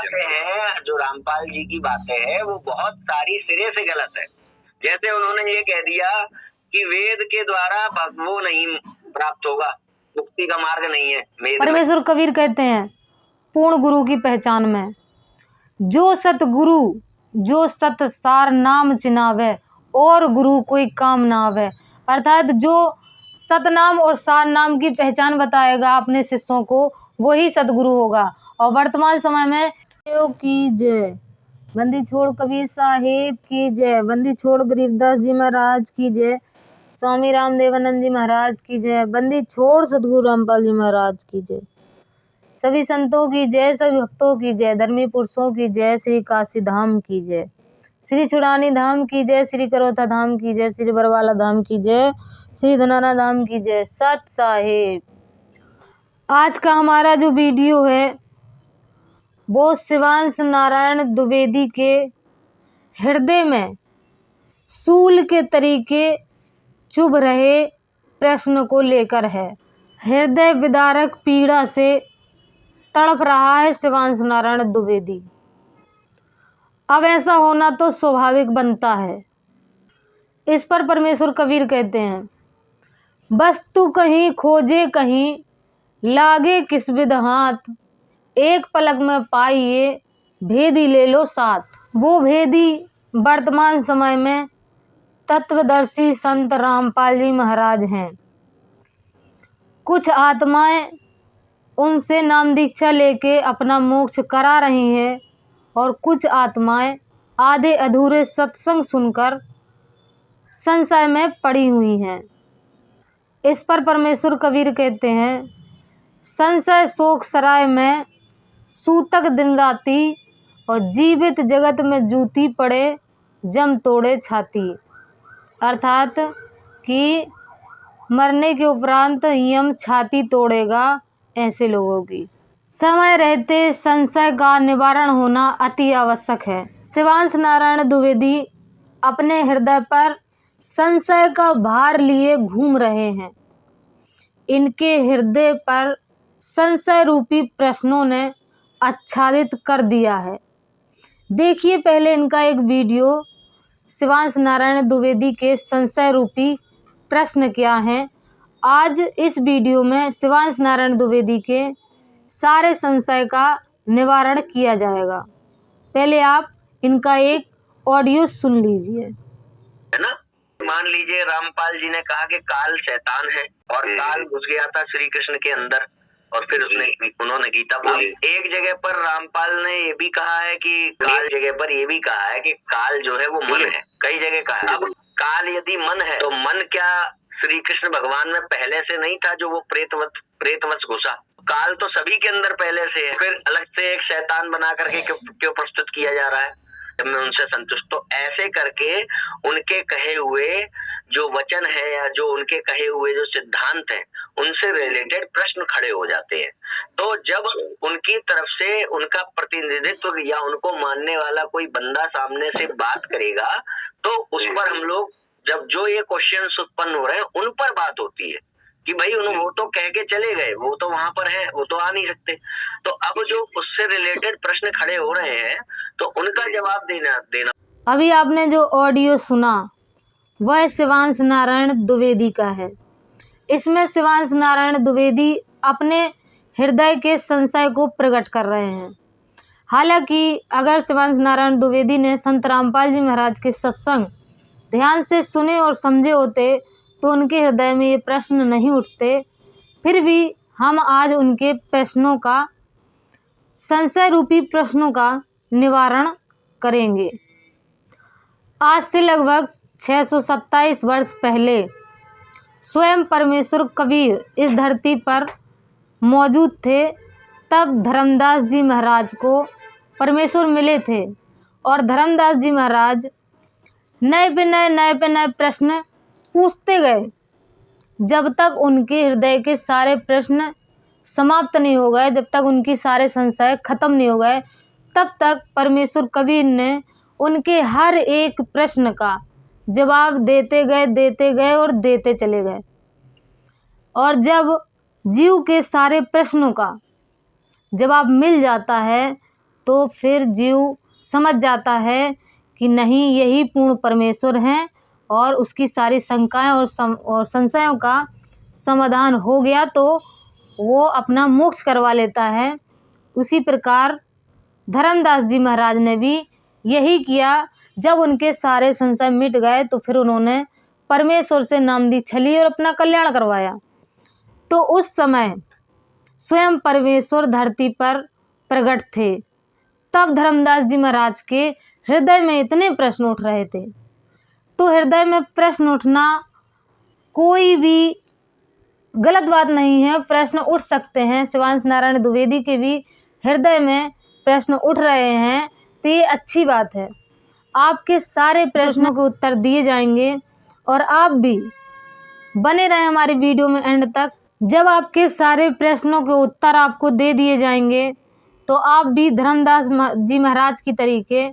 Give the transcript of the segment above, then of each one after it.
बातें हैं, जो रामपाल जी की बातें हैं, वो बहुत सारी सिरे से गलत है। जैसे उन्होंने ये कह दिया कि वेद के द्वारा वो नहीं प्राप्त होगा, मुक्ति का मार्ग नहीं है। परमेश्वर कबीर कहते हैं पूर्ण गुरु की पहचान में, जो सतगुरु जो सत सार नाम चिनावे और गुरु कोई काम ना आवे। अर्थात जो सतनाम और सार नाम की पहचान बताएगा अपने शिष्यों को, वही सतगुरु होगा। और वर्तमान समय में की जय, बंदी छोड़ कबीर साहेब की जय, बंदी छोड़ गरीबदास जी महाराज की जय, स्वामी रामदेवानंद जी महाराज की जय, बंदी छोड़ सतगुरु रामपाल जी महाराज की जय, सभी संतों की जय, सभी भक्तों की जय, धर्मी पुरुषों की जय, श्री काशी धाम की जय, श्री छुड़ानी धाम की जय, श्री करोता धाम की जय, श्री बरवाला धाम की जय, श्री धनाना धाम की जय। सत साहेब। आज का हमारा जो वीडियो है वो शिवांश नारायण द्विवेदी के हृदय में सूल के तरीके चुभ रहे प्रश्न को लेकर है। हृदय विदारक पीड़ा से तड़प रहा है शिवांश नारायण द्विवेदी। अब ऐसा होना तो स्वाभाविक बनता है। इस पर परमेश्वर कबीर कहते हैं, वस्तु कहीं खोजे कहीं लागे किस विध हाथ, एक पलक में पाइए भेदी ले लो साथ। वो भेदी वर्तमान समय में तत्वदर्शी संत रामपाल जी महाराज हैं। कुछ आत्माएं उनसे नाम दीक्षा लेके अपना मोक्ष करा रही हैं और कुछ आत्माएं आधे अधूरे सत्संग सुनकर संशय में पड़ी हुई हैं। इस पर परमेश्वर कबीर कहते हैं, संशय शोक सराय में सूतक दिन राती, और जीवित जगत में जूती पड़े जम तोड़े छाती। अर्थात कि मरने के उपरांत यम छाती तोड़ेगा ऐसे लोगों की। समय रहते संशय का निवारण होना अति आवश्यक है। शिवांश नारायण द्विवेदी अपने हृदय पर संशय का भार लिए घूम रहे हैं। इनके हृदय पर संशय रूपी प्रश्नों ने आच्छादित कर दिया है। देखिए पहले इनका एक वीडियो, शिवांश नारायण द्विवेदी के संशय रूपी प्रश्न क्या हैं। आज इस वीडियो में शिवांश नारायण द्विवेदी के सारे संशय का निवारण किया जाएगा। पहले आप इनका एक ऑडियो सुन लीजिए। है ना, मान लीजिए रामपाल जी ने कहा कि काल शैतान है और काल घुस गया था श्री कृष्ण के अंदर और फिर उन्होंने गीता बोली। एक जगह पर रामपाल ने ये भी कहा है कि काल जगह पर ये भी कहा है कि काल जो है वो मन है। कई जगह कहा है। अब काल यदि मन है तो मन क्या श्री कृष्ण भगवान में पहले से नहीं था जो वो प्रेतवश घुसा? काल तो सभी के अंदर पहले से है, फिर अलग से एक शैतान बना करके क्यों प्रस्तुत किया जा रहा है? जब मैं उनसे संतुष्ट, तो ऐसे करके उनके कहे हुए जो वचन है या जो उनके कहे हुए जो सिद्धांत है उनसे रिलेटेड प्रश्न खड़े हो जाते हैं। तो जब उनकी तरफ से उनका प्रतिनिधित्व या उनको मानने वाला कोई बंदा सामने से बात करेगा तो उस पर हम लोग जब जो ये क्वेश्चन उत्पन्न हो रहे हैं उन पर बात होती है कि भाई वो तो कह के चले गए, वो तो वहां पर है, वो तो आ नहीं सकते। तो अब जो उससे रिलेटेड प्रश्न खड़े हो रहे हैं तो उनका जवाब देना। अभी आपने जो ऑडियो सुना वह शिवांश नारायण द्विवेदी का है। इसमें शिवांश नारायण द्विवेदी अपने हृदय के संशय को प्रकट कर रहे हैं। हालांकि अगर शिवांश नारायण द्विवेदी ने संत रामपाल जी महाराज के सत्संग ध्यान से सुने और समझे होते तो उनके हृदय में ये प्रश्न नहीं उठते। फिर भी हम आज उनके प्रश्नों का, संशय रूपी प्रश्नों का निवारण करेंगे। आज से लगभग 627 वर्ष पहले स्वयं परमेश्वर कबीर इस धरती पर मौजूद थे। तब धर्मदास जी महाराज को परमेश्वर मिले थे और धर्मदास जी महाराज नए पे नए प्रश्न पूछते गए जब तक उनके हृदय के सारे प्रश्न समाप्त नहीं हो गए, जब तक उनकी सारे संशय खत्म नहीं हो गए, तब तक परमेश्वर कबीर ने उनके हर एक प्रश्न का जवाब देते गए और देते चले गए। और जब जीव के सारे प्रश्नों का जवाब मिल जाता है तो फिर जीव समझ जाता है कि नहीं, यही पूर्ण परमेश्वर हैं और उसकी सारी शंकाएं और संशयों का समाधान हो गया, तो वो अपना मोक्ष करवा लेता है। उसी प्रकार धर्मदास जी महाराज ने भी यही किया। जब उनके सारे संशय मिट गए तो फिर उन्होंने परमेश्वर से नाम दीक्षा ली और अपना कल्याण करवाया। तो उस समय स्वयं परमेश्वर धरती पर प्रकट थे। तब धर्मदास जी महाराज के हृदय में इतने प्रश्न उठ रहे थे। तो हृदय में प्रश्न उठना कोई भी गलत बात नहीं है, प्रश्न उठ सकते हैं। शिवांश नारायण द्विवेदी के भी हृदय में प्रश्न उठ रहे हैं, तो ये अच्छी बात है। आपके सारे प्रश्नों के उत्तर दिए जाएंगे और आप भी बने रहें हमारी वीडियो में एंड तक। जब आपके सारे प्रश्नों के उत्तर आपको दे दिए जाएंगे तो आप भी धर्मदास जी महाराज की तरीके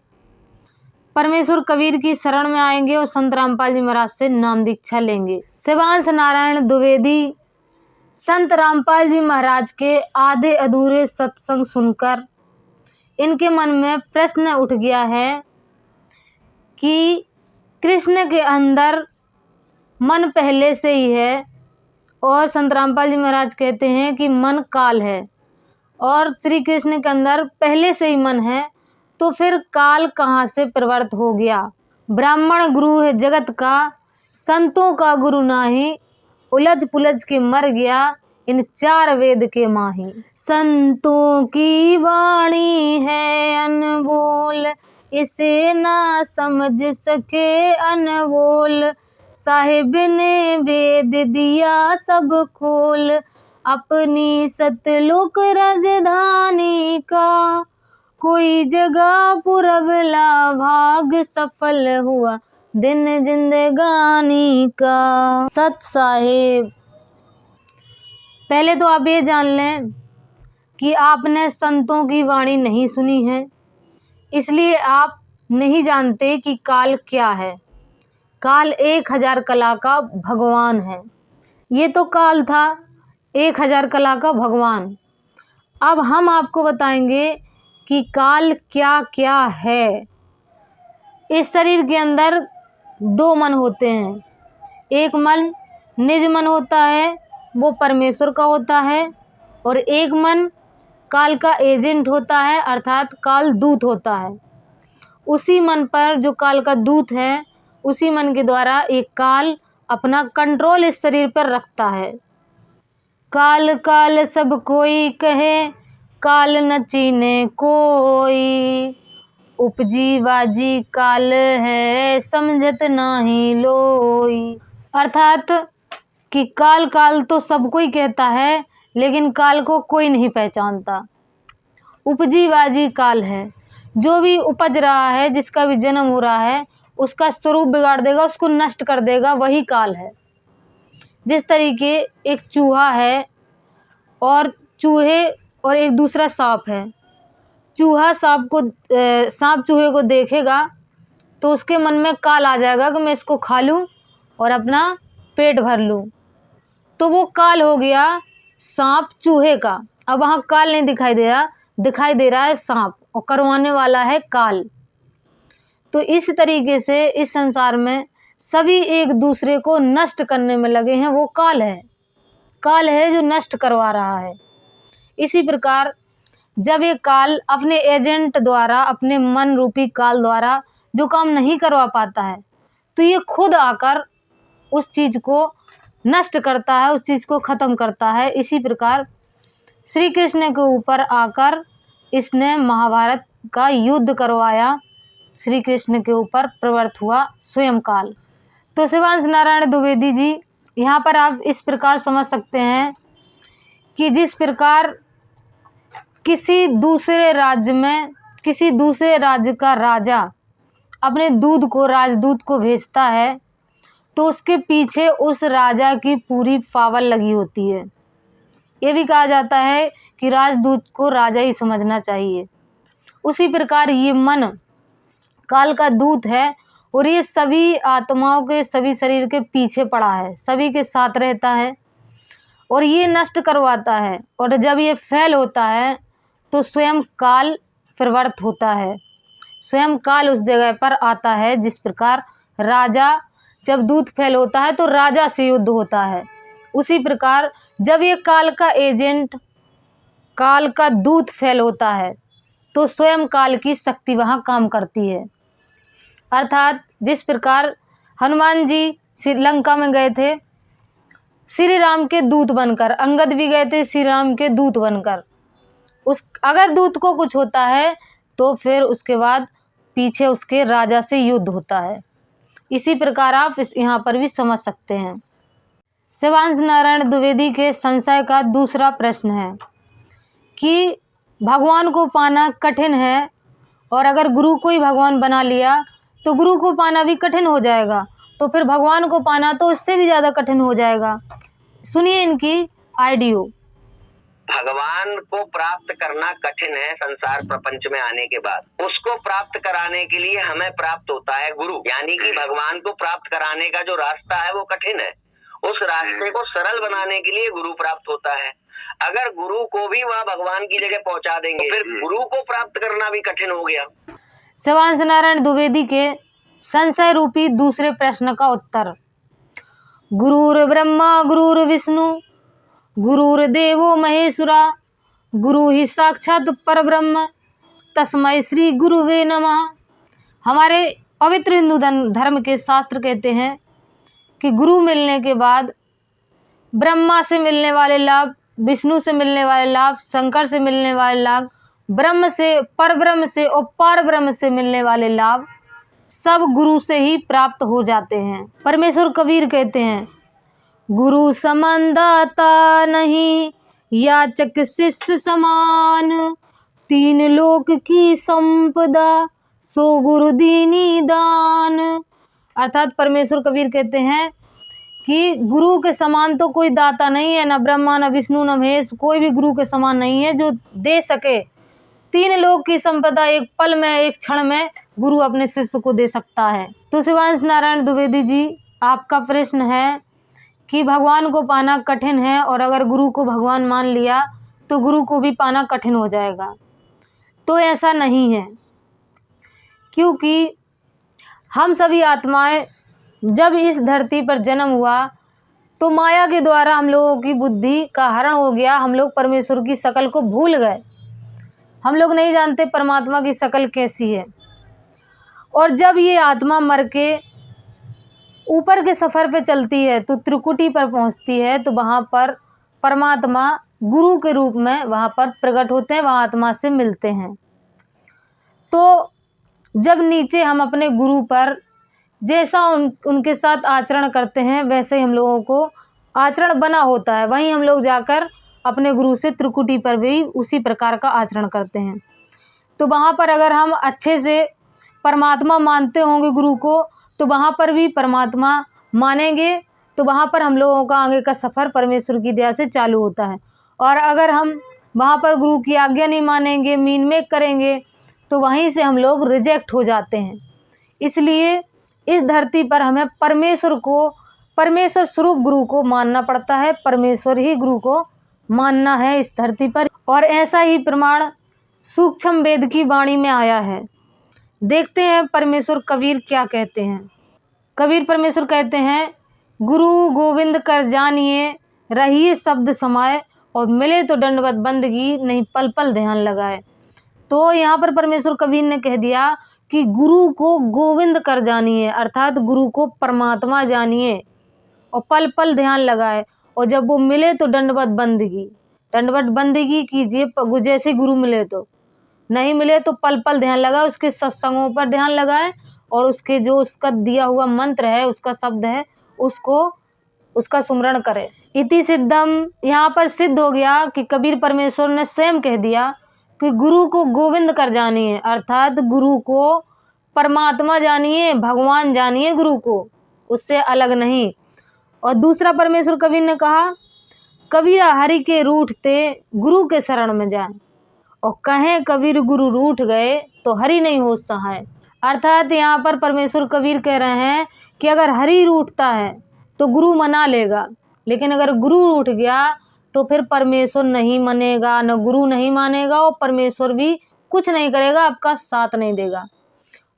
परमेश्वर कबीर की शरण में आएंगे और संत रामपाल जी महाराज से नाम दीक्षा लेंगे। शिवांश नारायण द्विवेदी संत रामपाल जी महाराज के आधे अधूरे सत्संग सुनकर इनके मन में प्रश्न उठ गया है कि कृष्ण के अंदर मन पहले से ही है, और संत रामपाल जी महाराज कहते हैं कि मन काल है और श्री कृष्ण के अंदर पहले से ही मन है, तो फिर काल कहाँ से प्रवृत्त हो गया। ब्राह्मण गुरु है जगत का, संतों का गुरु नाही, उलझ पुलझ के मर गया इन चार वेद के माही। संतों की वाणी है अनमोल, इसे ना समझ सके अनमोल, साहिब ने वेद दिया सब खोल, अपनी सतलुक राजधानी का, कोई जगह पुरबला भाग सफल हुआ दिन जिंदगानी का। सत साहिब, पहले तो आप ये जान लें कि आपने संतों की वाणी नहीं सुनी है, इसलिए आप नहीं जानते कि काल क्या है। काल 1000 कला का भगवान है। ये तो काल था 1000 कला का भगवान। अब हम आपको बताएंगे कि काल क्या क्या है। इस शरीर के अंदर 2 मन होते हैं। एक मन निज मन होता है, वो परमेश्वर का होता है, और एक मन काल का एजेंट होता है, अर्थात काल दूत होता है। उसी मन पर जो काल का दूत है, उसी मन के द्वारा एक काल अपना कंट्रोल इस शरीर पर रखता है। काल काल सब कोई कहे, काल न चीने कोई, उपजी बाजी काल है समझत नाही लोई। अर्थात कि काल काल तो सब कोई कहता है, लेकिन काल को कोई नहीं पहचानता। उपजी बाजी काल है, जो भी उपज रहा है, जिसका भी जन्म हो रहा है, उसका स्वरूप बिगाड़ देगा, उसको नष्ट कर देगा, वही काल है। जिस तरीके एक चूहा है और चूहे और एक दूसरा सांप है। चूहा सांप चूहे को देखेगा तो उसके मन में काल आ जाएगा कि मैं इसको खा लूं और अपना पेट भर लूं, तो वो काल हो गया सांप चूहे का। अब वहाँ काल नहीं दिखाई दे रहा, दिखाई दे रहा है सांप, और करवाने वाला है काल। तो इस तरीके से इस संसार में सभी एक दूसरे को नष्ट करने में लगे हैं, वो काल है। काल है जो नष्ट करवा रहा है। इसी प्रकार जब ये काल अपने एजेंट द्वारा, अपने मन रूपी काल द्वारा जो काम नहीं करवा पाता है, तो ये खुद आकर उस चीज को नष्ट करता है, उस चीज को खत्म करता है। इसी प्रकार श्री कृष्ण के ऊपर आकर इसने महाभारत का युद्ध करवाया। श्री कृष्ण के ऊपर प्रवृत्त हुआ स्वयं काल। तो शिवांश नारायण द्विवेदी जी, यहाँ पर आप इस प्रकार समझ सकते हैं कि जिस प्रकार किसी दूसरे राज्य में किसी दूसरे राज्य का राजा अपने राजदूत को भेजता है, तो उसके पीछे उस राजा की पूरी पावर लगी होती है। ये भी कहा जाता है कि राजदूत को राजा ही समझना चाहिए। उसी प्रकार ये मन काल का दूत है और ये सभी आत्माओं के, सभी शरीर के पीछे पड़ा है, सभी के साथ रहता है और ये नष्ट करवाता है। और जब ये फेल होता है तो स्वयं काल प्रवृत्त होता है। स्वयं काल उस जगह पर आता है। जिस प्रकार राजा जब दूत फेल होता है तो राजा से युद्ध होता है, उसी प्रकार जब ये काल का एजेंट, काल का दूत फेल होता है तो स्वयं काल की शक्ति वहाँ काम करती है। अर्थात जिस प्रकार हनुमान जी श्रीलंका में गए थे श्री राम के दूत बनकर, अंगद भी गए थे श्री राम के दूत बनकर। अगर दूत को कुछ होता है तो फिर उसके बाद पीछे उसके राजा से युद्ध होता है। इसी प्रकार आप यहाँ पर भी समझ सकते हैं। शिवांश नारायण द्विवेदी के संशय का दूसरा प्रश्न है कि भगवान को पाना कठिन है और अगर गुरु को ही भगवान बना लिया तो गुरु को पाना भी कठिन हो जाएगा, तो फिर भगवान को पाना तो उससे भी ज़्यादा कठिन हो जाएगा। सुनिए इनकी ऑडियो। भगवान को प्राप्त करना कठिन है संसार प्रपंच में आने के बाद। उसको प्राप्त कराने के लिए हमें प्राप्त होता है गुरु, यानी कि भगवान को प्राप्त कराने का जो रास्ता है वो कठिन है, उस रास्ते को सरल बनाने के लिए गुरु प्राप्त होता है। अगर गुरु को भी वहाँ भगवान की जगह पहुँचा देंगे फिर गुरु को प्राप्त करना भी कठिन हो गया। शिवांश नारायण द्विवेदी के संशय रूपी दूसरे प्रश्न का उत्तर। गुरुर् ब्रह्मा गुरुर्विष्णु गुरुर्देवो महेश्वरा गुरु ही साक्षात परब्रह्म तस्मै श्री गुरुवे नमः। हमारे पवित्र हिंदू धर्म के शास्त्र कहते हैं कि गुरु मिलने के बाद ब्रह्मा से मिलने वाले लाभ, विष्णु से मिलने वाले लाभ, शंकर से मिलने वाले लाभ, ब्रह्म से, परब्रह्म से और पारब्रह्म से मिलने वाले लाभ सब गुरु से ही प्राप्त हो जाते हैं। परमेश्वर कबीर कहते हैं, गुरु समान दाता नहीं याचक शिष्य समान, तीन लोक की संपदा सो गुरु दीनी दान। अर्थात परमेश्वर कबीर कहते हैं कि गुरु के समान तो कोई दाता नहीं है, न ब्रह्मा न विष्णु न महेश, कोई भी गुरु के समान नहीं है जो दे सके तीन लोक की संपदा एक पल में, एक क्षण में गुरु अपने शिष्य को दे सकता है। तो शिवांश नारायण द्विवेदी जी, आपका प्रश्न है कि भगवान को पाना कठिन है और अगर गुरु को भगवान मान लिया तो गुरु को भी पाना कठिन हो जाएगा। तो ऐसा नहीं है, क्योंकि हम सभी आत्माएं जब इस धरती पर जन्म हुआ तो माया के द्वारा हम लोगों की बुद्धि का हरण हो गया। हम लोग परमेश्वर की शक्ल को भूल गए। हम लोग नहीं जानते परमात्मा की शक्ल कैसी है। और जब ये आत्मा मर के ऊपर के सफ़र पे चलती है तो त्रिकुटी पर पहुंचती है, तो वहाँ पर परमात्मा गुरु के रूप में वहाँ पर प्रकट होते हैं, वहाँ आत्मा से मिलते हैं। तो जब नीचे हम अपने गुरु पर जैसा उनके साथ आचरण करते हैं वैसे ही हम लोगों को आचरण बना होता है, वहीं हम लोग जाकर अपने गुरु से त्रिकुटी पर भी उसी प्रकार का आचरण करते हैं। तो वहाँ पर अगर हम अच्छे से परमात्मा मानते होंगे गुरु को तो वहाँ पर भी परमात्मा मानेंगे, तो वहाँ पर हम लोगों का आगे का सफ़र परमेश्वर की दया से चालू होता है। और अगर हम वहाँ पर गुरु की आज्ञा नहीं मानेंगे, मीन मेक करेंगे, तो वहीं से हम लोग रिजेक्ट हो जाते हैं। इसलिए इस धरती पर हमें परमेश्वर को, परमेश्वर स्वरूप गुरु को मानना पड़ता है। परमेश्वर ही गुरु को मानना है इस धरती पर। और ऐसा ही प्रमाण सूक्ष्म वेद की वाणी में आया है। देखते हैं परमेश्वर कबीर क्या कहते हैं। कबीर परमेश्वर कहते हैं, गुरु गोविंद कर जानिए रहिए शब्द समाए और मिले तो दंडवत बंदगी नहीं पल पल ध्यान लगाए। तो यहाँ पर परमेश्वर कबीर ने कह दिया कि गुरु को गोविंद कर जानिए, अर्थात गुरु को परमात्मा जानिए और पल पल ध्यान लगाए, और जब वो मिले तो दंडवत बंदगी कीजिए। जैसे गुरु मिले तो, नहीं मिले तो पल पल ध्यान लगाए, उसके सत्संगों पर ध्यान लगाए और उसके जो उसका दिया हुआ मंत्र है, उसका शब्द है, उसका सुमरण करे। इति सिद्धम, यहाँ पर सिद्ध हो गया कि कबीर परमेश्वर ने स्वयं कह दिया कि गुरु को गोविंद कर जानिए, अर्थात गुरु को परमात्मा जानिए, भगवान जानिए गुरु को, उससे अलग नहीं। और दूसरा परमेश्वर कबीर ने कहा, कबीरा हरि के रूठते गुरु के शरण में जाए, और कहें कबीर गुरु रूठ गए तो हरि नहीं हो सहाय। अर्थात यहाँ पर परमेश्वर कबीर कह रहे हैं कि अगर हरि रूठता है तो गुरु मना लेगा, लेकिन अगर गुरु रूठ गया तो फिर परमेश्वर नहीं मानेगा, न गुरु नहीं मानेगा और परमेश्वर भी कुछ नहीं करेगा, आपका साथ नहीं देगा।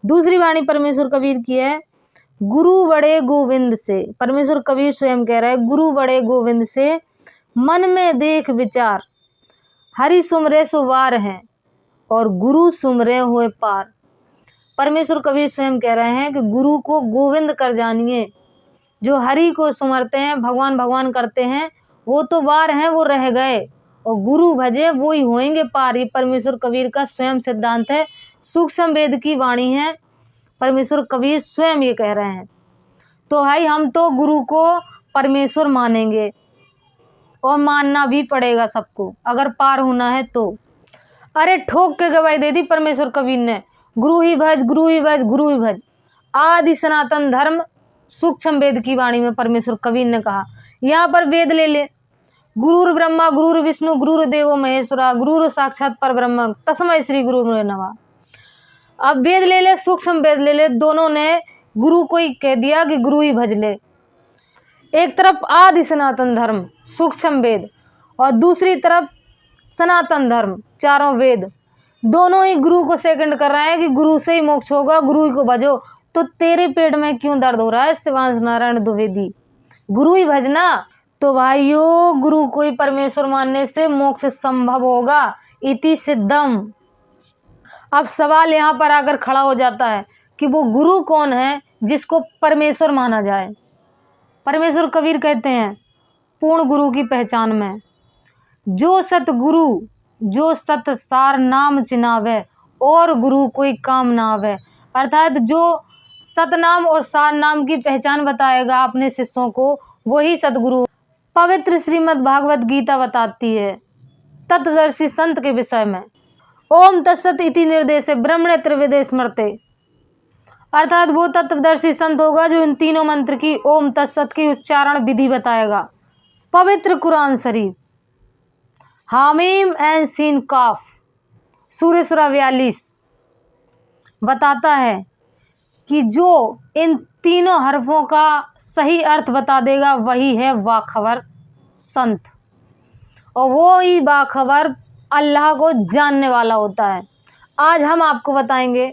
दूसरी वाणी परमेश्वर कबीर की है, गुरु बड़े गोविंद से। परमेश्वर कबीर स्वयं कह रहा है, गुरु बड़े गोविंद से मन में देख विचार, हरि सुमरे सुवार हैं और गुरु सुमरे हुए पार। परमेश्वर कबीर स्वयं कह रहे हैं कि गुरु को गोविंद कर जानिए। जो हरि को सुमरते हैं, भगवान भगवान करते हैं, वो तो वार हैं, वो रह गए, और गुरु भजे वो ही होंगे पार। ये परमेश्वर कबीर का स्वयं सिद्धांत है, सूक्ष्म वेद की वाणी है, परमेश्वर कबीर स्वयं ये कह रहे हैं। तो भाई हम तो गुरु को परमेश्वर मानेंगे और मानना भी पड़ेगा सबको, अगर पार होना है तो। अरे ठोक के गवाही दे दी परमेश्वर कबीर ने, गुरु ही भज, गुरु ही भज, गुरु ही भज, आदि सनातन धर्म। सूक्ष्म वेद की वाणी में परमेश्वर कबीर ने कहा। यहाँ पर वेद ले ले, गुरुर ब्रह्मा गुरुर विष्णु गुरुर देवो महेश्वरा गुरुर साक्षात पर ब्रह्म तस्मै श्री गुरु नमः। अब वेद ले ले, सूक्ष्म वेद ले ले, दोनों ने गुरु को ही कह दिया कि गुरु ही भज ले। एक तरफ आदि सनातन धर्म सूक्ष्म वेद और दूसरी तरफ सनातन धर्म चारों वेद, दोनों ही गुरु को सेकंड कर रहे हैं कि गुरु से ही मोक्ष होगा, गुरु ही को भजो। तो तेरे पेट में क्यों दर्द हो रहा है शिवांश नारायण द्विवेदी, गुरु ही भजना। तो भाइयों गुरु को ही परमेश्वर मानने से मोक्ष संभव होगा, इति सिद्धम। अब सवाल यहाँ पर आकर खड़ा हो जाता है कि वो गुरु कौन है जिसको परमेश्वर माना जाए। परमेश्वर कबीर कहते हैं, पूर्ण गुरु की पहचान में जो सतगुरु जो सत सार नाम चिनावे और गुरु कोई काम ना आवे। अर्थात जो सतनाम और सार नाम की पहचान बताएगा अपने शिष्यों को, वही सतगुरु। पवित्र श्रीमद् भागवत गीता बताती है तत्वदर्शी संत के विषय में, ओम तत्सत इति निर्देशे ब्रह्मणे त्रिविधे स्मृते। अर्थात वो तत्वदर्शी संत होगा जो इन तीनों मंत्र की ओम तत्सत की उच्चारण विधि बताएगा। पवित्र कुरान शरीफ हामीम एंड सीन काफ सूर्य सूरा 42 बताता है कि जो इन तीनों हरफों का सही अर्थ बता देगा वही है बाखबर संत, और वो ही बाखबर अल्लाह को जानने वाला होता है। आज हम आपको बताएंगे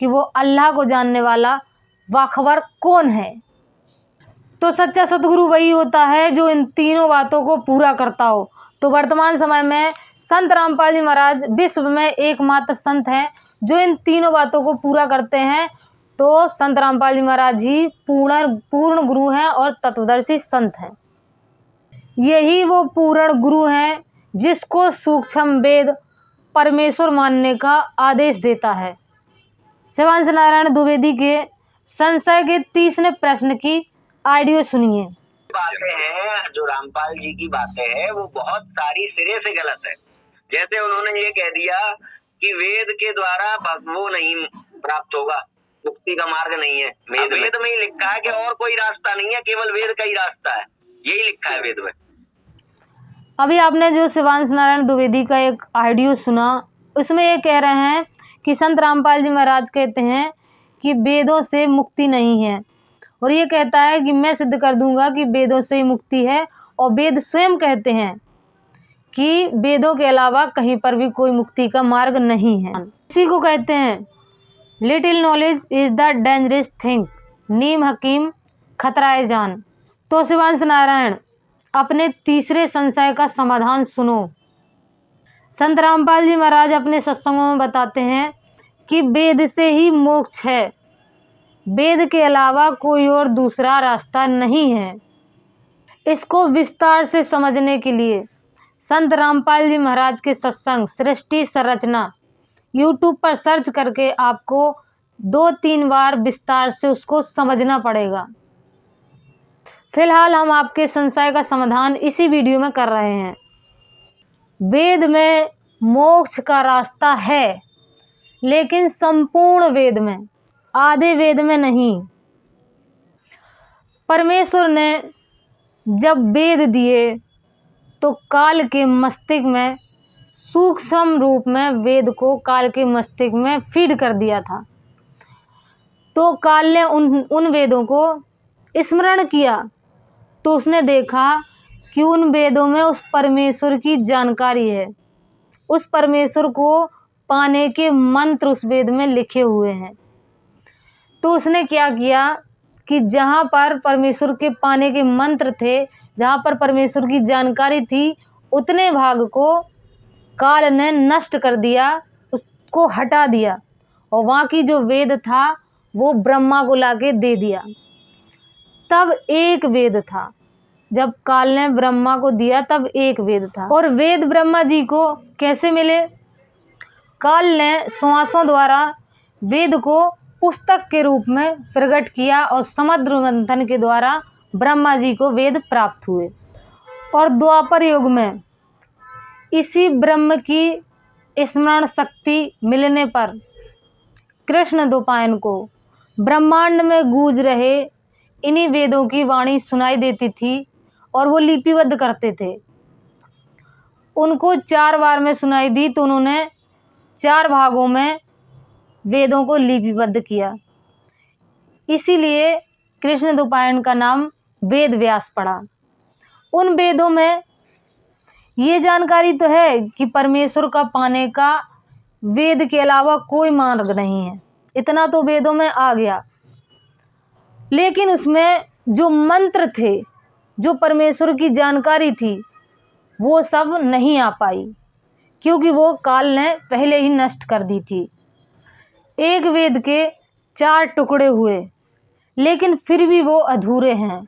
कि वो अल्लाह को जानने वाला बाखबर कौन है। तो सच्चा सतगुरु वही होता है जो इन तीनों बातों को पूरा करता हो। तो वर्तमान समय में संत रामपाल जी महाराज विश्व में एकमात्र संत हैं जो इन तीनों बातों को पूरा करते हैं। तो संत रामपाल जी महाराज ही पूर्ण गुरु हैं और तत्वदर्शी संत हैं। यही वो पूर्ण गुरु हैं जिसको सूक्ष्म वेद परमेश्वर मानने का आदेश देता है। शिवांश नारायण द्विवेदी के संशय के 30वें प्रश्न की ऑडियो सुनिए। बातें हैं जो रामपाल जी की बातें हैं वो बहुत सारी सिरे से गलत है। जैसे उन्होंने ये कह दिया कि वेद के द्वारा वो नहीं प्राप्त होगा, मुक्ति का मार्ग नहीं है। वेद में ही लिखा है कि और कोई रास्ता नहीं है, केवल वेद का ही रास्ता है, यही लिखा है वेद में। अभी आपने जो शिवांश नारायण द्विवेदी का एक ऑडियो सुना, उसमें ये कह रहे हैं कि संत रामपाल जी महाराज कहते हैं कि वेदों से मुक्ति नहीं है, और ये कहता है कि मैं सिद्ध कर दूंगा कि वेदों से ही मुक्ति है। और वेद स्वयं कहते हैं कि वेदों के अलावा कहीं पर भी कोई मुक्ति का मार्ग नहीं है। इसी को कहते हैं little knowledge is the dangerous thing, नीम हकीम खतराए जान। तो शिवांश नारायण अपने तीसरे संशय का समाधान सुनो। संत रामपाल जी महाराज अपने सत्संगों में बताते हैं कि वेद से ही मोक्ष है, वेद के अलावा कोई और दूसरा रास्ता नहीं है। इसको विस्तार से समझने के लिए संत रामपाल जी महाराज के सत्संग सृष्टि संरचना YouTube पर सर्च करके आपको 2-3 बार विस्तार से उसको समझना पड़ेगा। फिलहाल हम आपके संशय का समाधान इसी वीडियो में कर रहे हैं। वेद में मोक्ष का रास्ता है, लेकिन संपूर्ण वेद में, आधे वेद में नहीं। परमेश्वर ने जब वेद दिए तो काल के मस्तिष्क में सूक्ष्म रूप में वेद को काल के मस्तिष्क में फीड कर दिया था। तो काल ने उन वेदों को स्मरण किया, तो उसने देखा कि उन वेदों में उस परमेश्वर की जानकारी है, उस परमेश्वर को पाने के मंत्र उस वेद में लिखे हुए हैं। तो उसने क्या किया कि जहाँ पर परमेश्वर के पाने के मंत्र थे, जहाँ पर परमेश्वर की जानकारी थी, उतने भाग को काल ने नष्ट कर दिया, उसको हटा दिया, और वहाँ की जो वेद था वो ब्रह्मा को लाके दे दिया। तब एक वेद था, जब काल ने ब्रह्मा को दिया तब एक वेद था। और वेद ब्रह्मा जी को कैसे मिले? काल ने श्वासों द्वारा वेद को पुस्तक के रूप में प्रकट किया और समुद्र मंथन के द्वारा ब्रह्मा जी को वेद प्राप्त हुए। और द्वापर युग में इसी ब्रह्म की स्मरण शक्ति मिलने पर कृष्ण द्वैपायन को ब्रह्मांड में गूंज रहे इन्हीं वेदों की वाणी सुनाई देती थी, और वो लिपिबद्ध करते थे। उनको 4 बार में सुनाई दी तो उन्होंने 4 भागों में वेदों को लिपिबद्ध किया। इसीलिए कृष्ण द्वैपायन का नाम वेद व्यास पड़ा। उन वेदों में ये जानकारी तो है कि परमेश्वर का पाने का वेद के अलावा कोई मार्ग नहीं है, इतना तो वेदों में आ गया। लेकिन उसमें जो मंत्र थे, जो परमेश्वर की जानकारी थी, वो सब नहीं आ पाई, क्योंकि वो काल ने पहले ही नष्ट कर दी थी। एक वेद के 4 टुकड़े हुए, लेकिन फिर भी वो अधूरे हैं।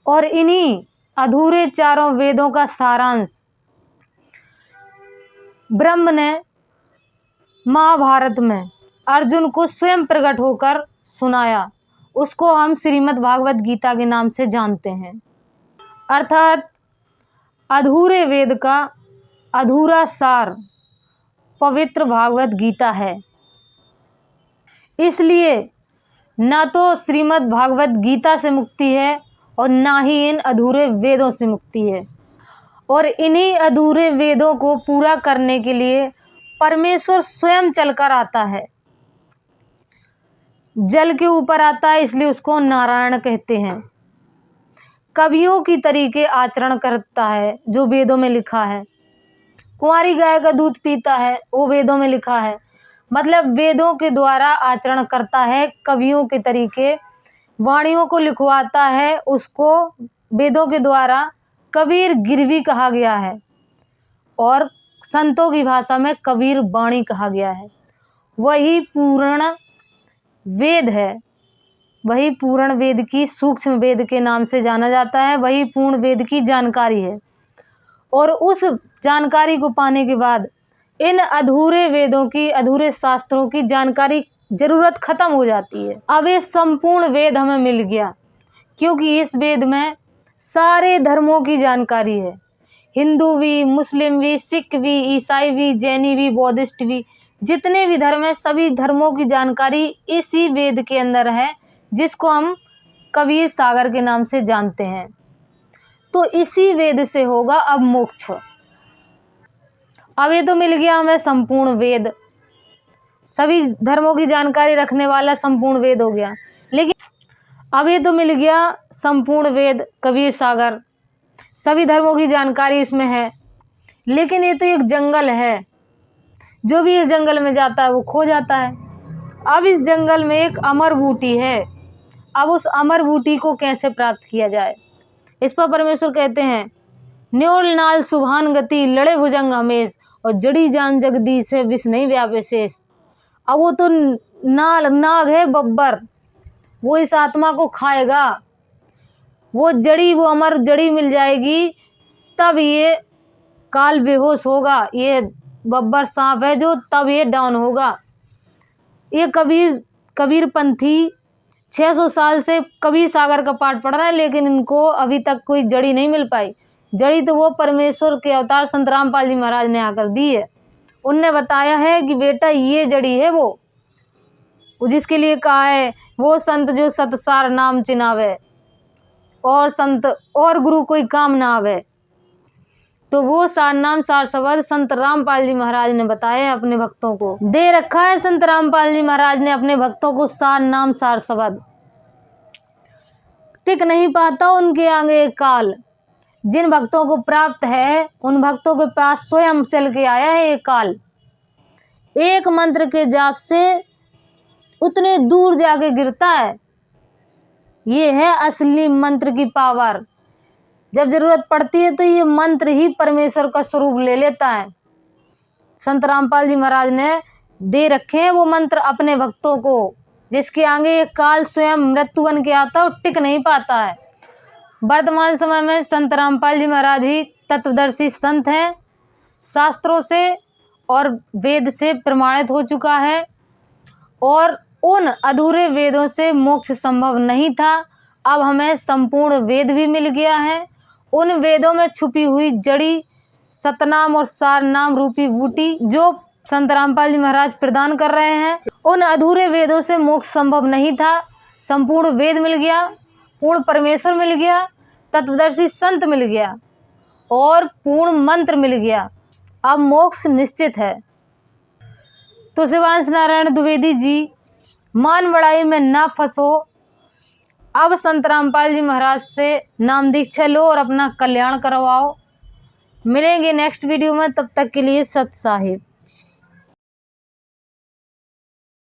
और इन्हीं अधूरे 4 वेदों का सारांश ब्रह्म ने महाभारत में अर्जुन को स्वयं प्रकट होकर सुनाया। उसको हम श्रीमद् भागवत गीता के नाम से जानते हैं। अर्थात अधूरे वेद का अधूरा सार पवित्र भागवत गीता है। इसलिए ना तो श्रीमद् भागवत गीता से मुक्ति है और ना ही इन अधूरे वेदों से मुक्ति है। और इन्हीं अधूरे वेदों को पूरा करने के लिए परमेश्वर स्वयं चलकर आता है। जल के ऊपर आता है, इसलिए उसको नारायण कहते हैं। कवियों की तरीके आचरण करता है, जो वेदों में लिखा है। कुंवारी गाय का दूध पीता है, वो वेदों में लिखा है। मतलब वेदों के द्वारा आचरण करता है, कवियों के तरीके, वाणियों को लिखवाता है। उसको वेदों के द्वारा कबीर गिरवी कहा गया है, और संतों की भाषा में कबीर वाणी कहा गया है। वही पूर्ण वेद है, वही पूर्ण वेद की सूक्ष्म वेद के नाम से जाना जाता है। वही पूर्ण वेद की जानकारी है। और उस जानकारी को पाने के बाद इन अधूरे वेदों की, अधूरे शास्त्रों की जानकारी जरूरत खत्म हो जाती है। अब ये संपूर्ण वेद हमें मिल गया, क्योंकि इस वेद में सारे धर्मों की जानकारी है। हिंदू भी, मुस्लिम भी, सिख भी, ईसाई भी, जैनी भी, बौद्धिस्ट भी, जितने भी धर्म है, सभी धर्मों की जानकारी इसी वेद के अंदर है, जिसको हम कबीर सागर के नाम से जानते हैं। तो इसी वेद से होगा अब मोक्ष। अब ये तो मिल गया हमें संपूर्ण वेद, सभी धर्मों की जानकारी रखने वाला संपूर्ण वेद हो गया। लेकिन अब ये तो मिल गया संपूर्ण वेद कबीर सागर, सभी धर्मों की जानकारी इसमें है। लेकिन ये तो एक जंगल है, जो भी इस जंगल में जाता है वो खो जाता है। अब इस जंगल में एक अमर बूटी है। अब उस अमर बूटी को कैसे प्राप्त किया जाए? इस पर परमेश्वर कहते हैं, न्योल नाल सुभान गति लड़े भुजंग हमेश, और जड़ी जान जगदीश से विष नहीं व्यापे शेष। अब वो तो नाग है, बब्बर, वो इस आत्मा को खाएगा। वो जड़ी, वो अमर जड़ी मिल जाएगी, तब ये काल बेहोश होगा। ये बब्बर सांप है जो तब ये डाउन होगा। ये कबीर पंथी 600 साल से कबीर सागर का पाठ पढ़ रहा है, लेकिन इनको अभी तक कोई जड़ी नहीं मिल पाई। जड़ी तो वो परमेश्वर के अवतार संत रामपाल जी महाराज ने आकर दी है। उनने बताया है कि बेटा ये जड़ी है वो जिसके लिए कहा है, वो संत जो सतसार नाम चिनावे, और संत और गुरु कोई काम ना आवे। तो वो सार नाम सार शब्द संत रामपाल जी महाराज ने बताया, अपने भक्तों को दे रखा है। संत रामपाल जी महाराज ने अपने भक्तों को सार नाम सार शब्द। टिक नहीं पाता उनके आगे काल। जिन भक्तों को प्राप्त है, उन भक्तों के पास स्वयं चल के आया है ये काल। एक मंत्र के जाप से उतने दूर जाके गिरता है। ये है असली मंत्र की पावर। जब जरूरत पड़ती है तो ये मंत्र ही परमेश्वर का स्वरूप ले लेता है। संत रामपाल जी महाराज ने दे रखे हैं वो मंत्र अपने भक्तों को, जिसके आगे ये काल स्वयं मृत्यु बन के आता है और टिक नहीं पाता है। वर्तमान समय में संत रामपाल जी महाराज ही तत्वदर्शी संत हैं। शास्त्रों से और वेद से प्रमाणित हो चुका है, और उन अधूरे वेदों से मोक्ष संभव नहीं था। अब हमें संपूर्ण वेद भी मिल गया है। उन वेदों में छुपी हुई जड़ी सतनाम और सारनाम रूपी बूटी जो संत रामपाल जी महाराज प्रदान कर रहे हैं, उन अधूरे वेदों से मोक्ष संभव नहीं था। संपूर्ण वेद मिल गया, पूर्ण परमेश्वर मिल गया, तत्वदर्शी संत मिल गया और पूर्ण मंत्र मिल गया। अब मोक्ष निश्चित है। तो शिवांश नारायण द्विवेदी जी, मान बढ़ाई में ना फंसो। अब संत रामपाल जी महाराज से नाम दीक्षा लो और अपना कल्याण करवाओ। मिलेंगे नेक्स्ट वीडियो में, तब तक के लिए सत साहिब।